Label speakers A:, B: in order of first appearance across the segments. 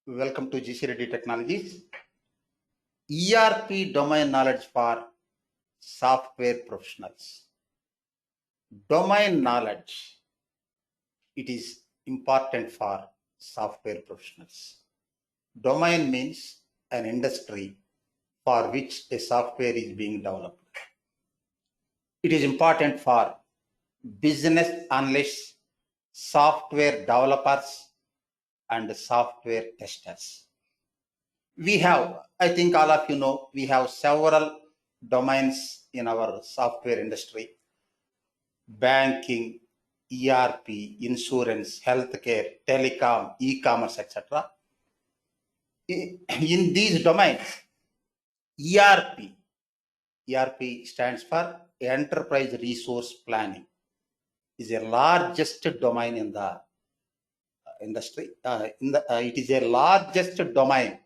A: Welcome to GC Reddy Technologies. ERP domain knowledge for software professionals. Domain knowledge, it is important for software professionals. Domain means an industry for which a software is being developed. It is important for business analysts, software developers, and software testers. We have, I think all of you know, we have several domains in our software industry: banking, ERP, insurance, healthcare, telecom, e-commerce, etc. In these domains, ERP stands for Enterprise Resource Planning, is a largest domain in the industry. It is a largest domain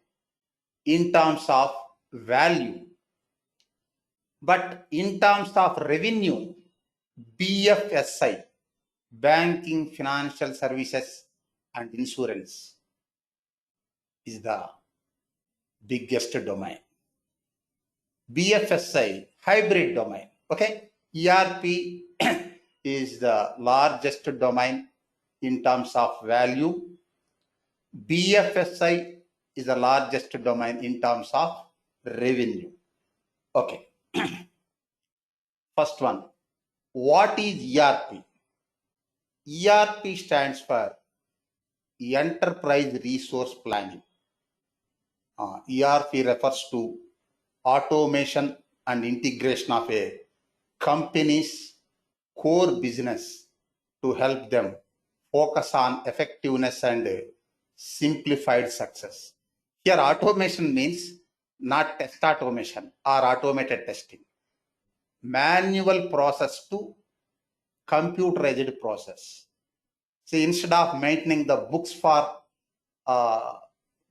A: in terms of value, but in terms of revenue, BFSI, banking, financial services, and insurance, is the biggest domain. BFSI, hybrid domain. Okay, ERP is the largest domain in terms of value. BFSI is the largest domain in terms of revenue. Okay. First one, what is ERP? ERP stands for Enterprise Resource Planning. ERP refers to automation and integration of a company's core business to help them focus on effectiveness and simplified success. Here, automation means not test automation or automated testing. Manual process to computerized process. See, instead of maintaining the books for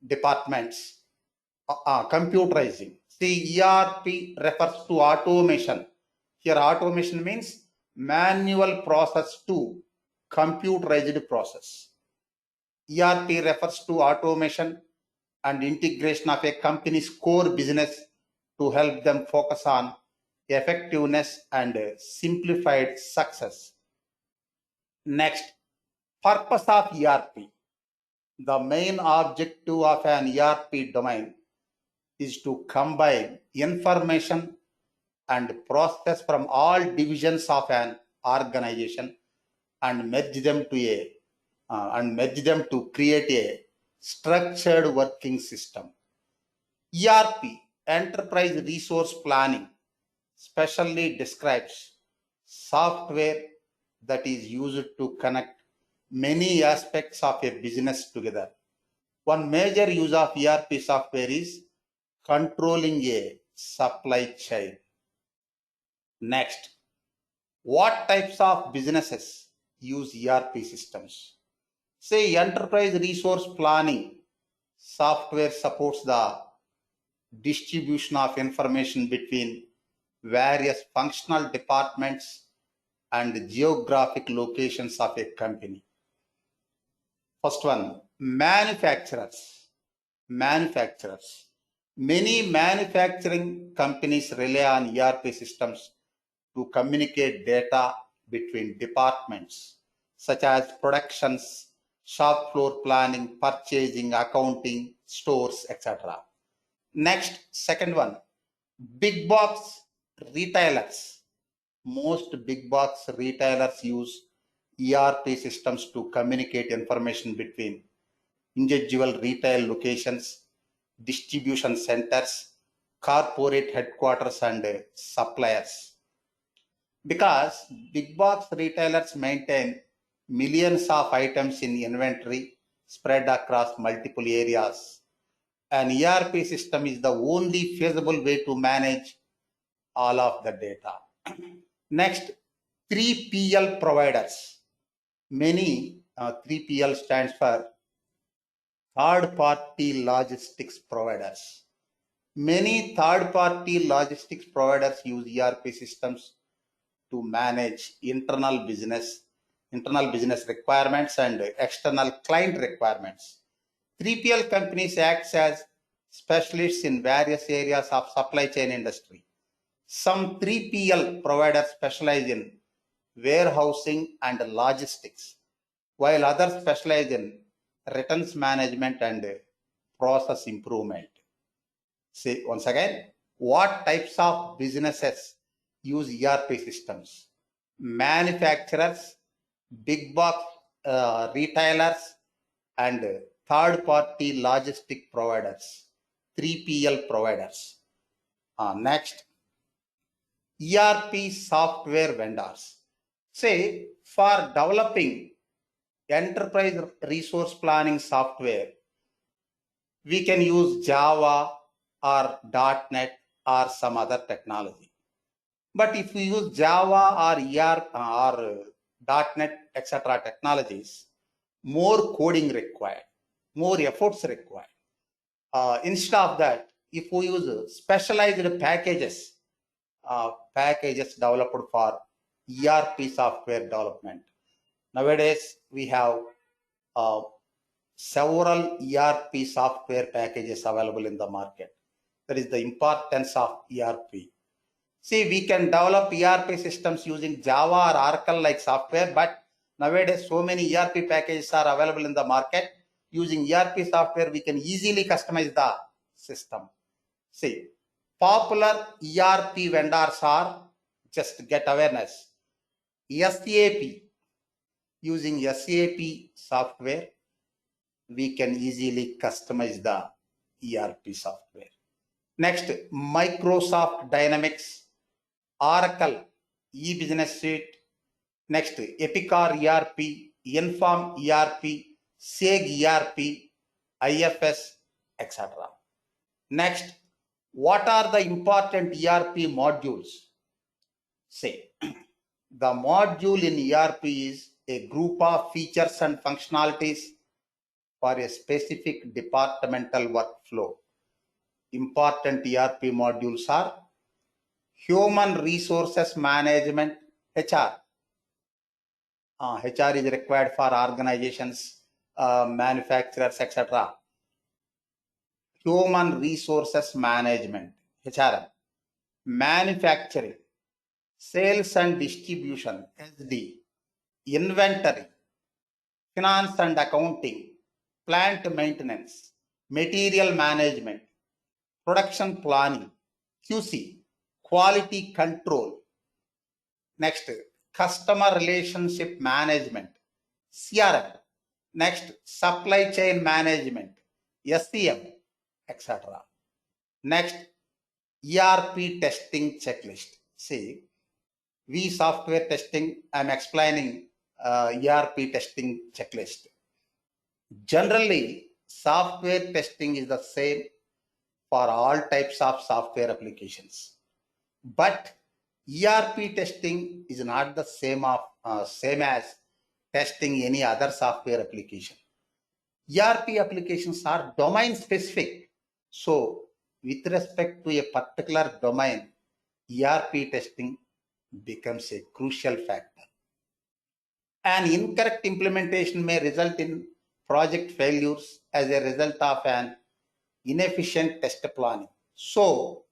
A: departments, computerizing. See, ERP refers to automation. Here, automation means manual process to computerized process. ERP refers to automation and integration of a company's core business to help them focus on effectiveness and simplified success. Next, purpose of ERP. The main objective of an ERP domain is to combine information and process from all divisions of an organization and merge them to create a structured working system. ERP, Enterprise Resource Planning, specially describes software that is used to connect many aspects of a business together. One major use of ERP software is controlling a supply chain. Next, what types of businesses use ERP systems? Say, enterprise resource planning software supports the distribution of information between various functional departments and geographic locations of a company. First one, manufacturers. Many manufacturing companies rely on ERP systems to communicate data between departments such as productions, shop floor planning, purchasing, accounting, stores, etc. Next, second one, big box retailers. Most big box retailers use ERP systems to communicate information between individual retail locations, distribution centers, corporate headquarters, and suppliers. Because big box retailers maintain millions of items in inventory spread across multiple areas, an ERP system is the only feasible way to manage all of the data. Next, 3PL providers. Many 3PL stands for third-party logistics providers. Many third-party logistics providers use ERP systems to manage internal business requirements and external client requirements. 3PL companies act as specialists in various areas of supply chain industry. Some 3PL providers specialize in warehousing and logistics, while others specialize in returns management and process improvement. See, once again, what types of businesses use ERP systems? Manufacturers, big box retailers, and third-party logistic providers, 3PL providers. Next, ERP software vendors. Say, for developing enterprise resource planning software, we can use Java or .NET or some other technology. But if we use Java or ERP or .NET, etc. technologies, more coding required, more efforts required. Instead of that, if we use specialized packages, packages developed for ERP software development. Nowadays, we have several ERP software packages available in the market. That is the importance of ERP. See, we can develop ERP systems using Java or Oracle like software, but nowadays so many ERP packages are available in the market. Using ERP software, we can easily customize the system. See, popular ERP vendors are, just get awareness, SAP. Using SAP software, we can easily customize the ERP software. Next, Microsoft Dynamics, Oracle e-business suite. Next, Epicor ERP, Inform ERP, SAG ERP, IFS, etc. Next, what are the important ERP modules? Say, the module in ERP is a group of features and functionalities for a specific departmental workflow. Important ERP modules are Human Resources Management, HR. HR is required for organizations, manufacturers, etc. Human Resources Management, HRM. Manufacturing, Sales and Distribution, SD. Inventory, Finance and Accounting, Plant Maintenance, Material Management, Production Planning, QC, Quality Control. Next, Customer Relationship Management, CRM. Next, Supply Chain Management, SCM, etc. Next, ERP Testing Checklist. See, we software testing, I'm explaining ERP testing checklist. Generally, software testing is the same for all types of software applications. But ERP testing is not the same as testing any other software application. ERP applications are domain specific. So, with respect to a particular domain, ERP testing becomes a crucial factor. An incorrect implementation may result in project failures as a result of an inefficient test planning. So,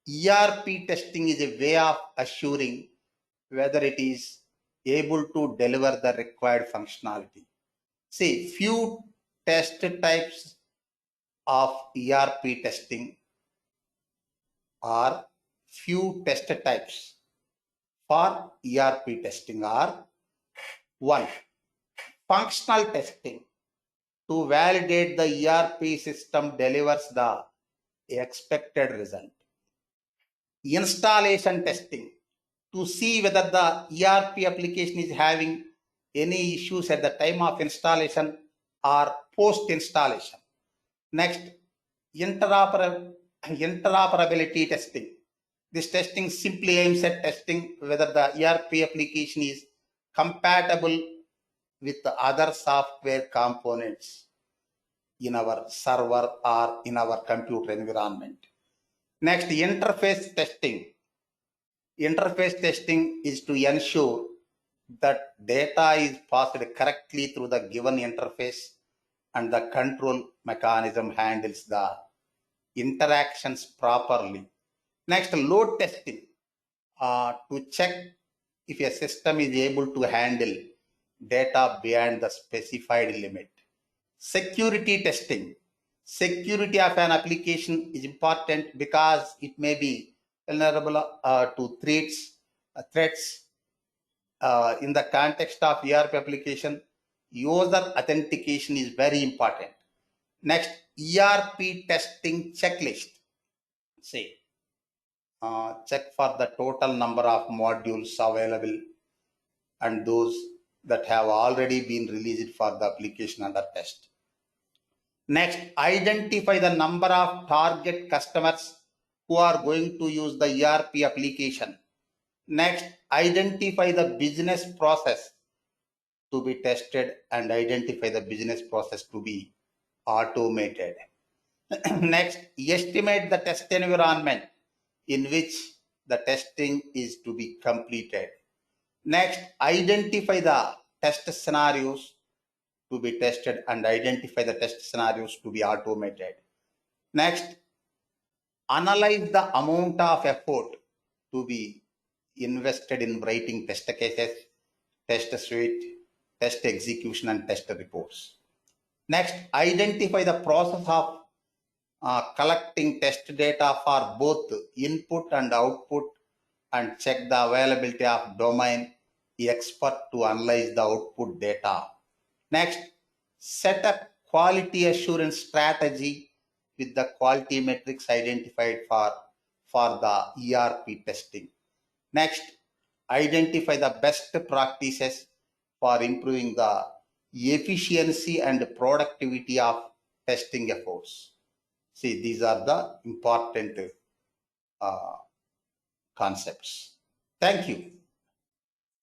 A: ERP testing is a way of assuring whether it is able to deliver the required functionality. See, few test types of ERP testing are for ERP testing are: 1. Functional testing, to validate the ERP system delivers the expected result. Installation testing, to see whether the ERP application is having any issues at the time of installation or post-installation. Next, interoperability testing. This testing simply aims at testing whether the ERP application is compatible with the other software components in our server or in our computer environment. Next, interface testing. Interface testing is to ensure that data is passed correctly through the given interface and the control mechanism handles the interactions properly. Next, load testing to check if a system is able to handle data beyond the specified limit. Security testing. Security of an application is important because it may be vulnerable to threats in the context of ERP application. User authentication is very important. Next, ERP testing checklist. Say, check for the total number of modules available and those that have already been released for the application under test. Next, identify the number of target customers who are going to use the ERP application. Next, identify the business process to be tested and identify the business process to be automated. Next, estimate the test environment in which the testing is to be completed. Next, identify the test scenarios to be tested and identify the test scenarios to be automated. Next, analyze the amount of effort to be invested in writing test cases, test suite, test execution, and test reports. Next, identify the process of collecting test data for both input and output and check the availability of domain expert to analyze the output data. Next, set a quality assurance strategy with the quality metrics identified for the ERP testing. Next, identify the best practices for improving the efficiency and productivity of testing efforts. See, these are the important concepts. Thank you.